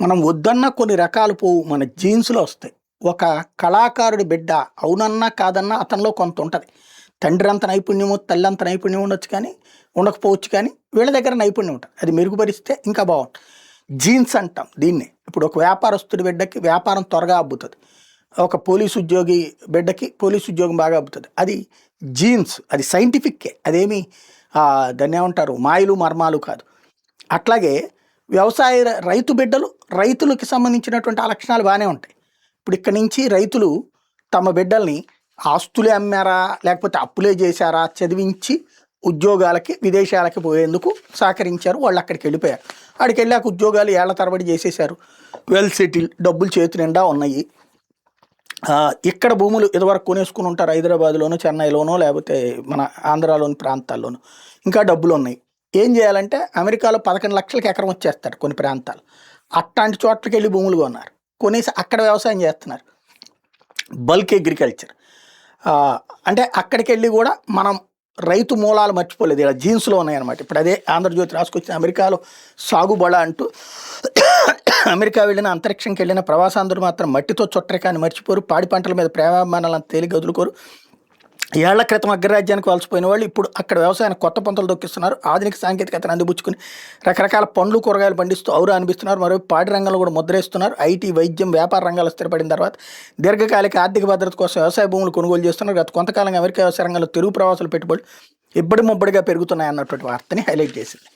మనం వద్దన్న కొన్ని రకాలు పోవు. మన జీన్స్‌లో వస్తాయి. ఒక కళాకారుడి బిడ్డ అవునన్నా, కాదన్నా అతనిలో కొంత ఉంటది. తండ్రంత నైపుణ్యము, తల్లంత నైపుణ్యం ఉండొచ్చు కానీ, ఉండకపోవచ్చు కానీ, వీళ్ళ దగ్గర నైపుణ్యం ఉంటది. అది మెరుగుపరిస్తే ఇంకా బావుంటది. జీన్స్ అంటాం దీన్నే. ఇప్పుడు ఒక వ్యాపారస్తుడి బిడ్డకి వ్యాపారం త్వరగా అబ్బుతది. ఒక పోలీసు ఉద్యోగి బిడ్డకి పోలీసు ఉద్యోగం బాగా అబ్బుతది. అది జీన్స్. అది సైంటిఫిక్కే. అదేమి దాన్నేమంటారు మాయలు, మర్మాలు కాదు. అట్లాగే రైతు బిడ్డలు రైతులకి సంబంధించినటువంటి ఆ లక్షణాలు బాగానే ఉంటాయి. ఇప్పుడు ఇక్కడి నుంచి రైతులు తమ బిడ్డల్ని ఆస్తులే అమ్మారా, లేకపోతే అప్పులే చేశారా, చదివించి ఉద్యోగాలకి విదేశాలకి పోయేందుకు సహకరించారు. వాళ్ళు అక్కడికి వెళ్ళిపోయారు. అక్కడికి వెళ్ళాక ఉద్యోగాలు ఏళ్ల తరబడి చేసేశారు. వెల్ సెటిల్, డబ్బులు చేతి నిండా ఉన్నాయి. ఇక్కడ భూములు ఇదివరకు కొనేసుకుని ఉంటారు హైదరాబాద్లోనో, చెన్నైలోనో, లేకపోతే మన ఆంధ్రాలోని ప్రాంతాల్లోనూ. ఇంకా డబ్బులు ఉన్నాయి. ఏం చేయాలంటే అమెరికాలో 11 లక్షలకి ఎకరం వచ్చేస్తాడు కొన్ని ప్రాంతాలు. అట్లాంటి చోట్లకి వెళ్ళి భూములు కొన్నారు. కొనేసి అక్కడ వ్యవసాయం చేస్తున్నారు. Bulk agriculture. అంటే అక్కడికి వెళ్ళి కూడా మనం రైతు మూలాలు మర్చిపోలేదు. ఇలా జీన్స్లో ఉన్నాయన్నమాట. ఇప్పుడు అదే ఆంధ్రజ్యోతి రాసుకొచ్చిన అమెరికాలో సాగుబడ అంటూ అమెరికా వెళ్ళిన, అంతరిక్షంకి వెళ్ళిన ప్రవాసాంధ్రులు మాత్రం మట్టితో చుట్టరికాన్ని మర్చిపోరు. పాడి పంటల మీద ప్రేమాభిమానాలను తేలిక వదులుకోరు. ఏళ్ల క్రితం అగ్రరాజ్యానికి వలసిపోయిన వాళ్ళు ఇప్పుడు అక్కడ వ్యవసాయానికి కొత్త పంతులు దొక్కిస్తున్నారు. ఆధునిక సాంకేతికతను అందిపుచ్చుకుని రకరకాల పండ్లు, కూరగాయలు పండిస్తూ ఔరా అనిపిస్తున్నారు. మరో పాడి రంగంలో కూడా ముద్రేస్తున్నారు. ఐటీ, వైద్యం, వ్యాపార రంగాలు స్థిరపడిన తర్వాత దీర్ఘకాలిక ఆర్థిక భద్రత కోసం వ్యవసాయ భూములు కొనుగోలు చేస్తున్నారు. గత కొంతకాలంగా అమెరికా వ్యవసాయ రంగంలో తెలుగు ప్రవాసుల పెట్టుబడులు ఇబ్బడి ముబ్బడిగా పెరుగుతున్నాయన్నటువంటి వార్తని హైలైట్ చేసింది.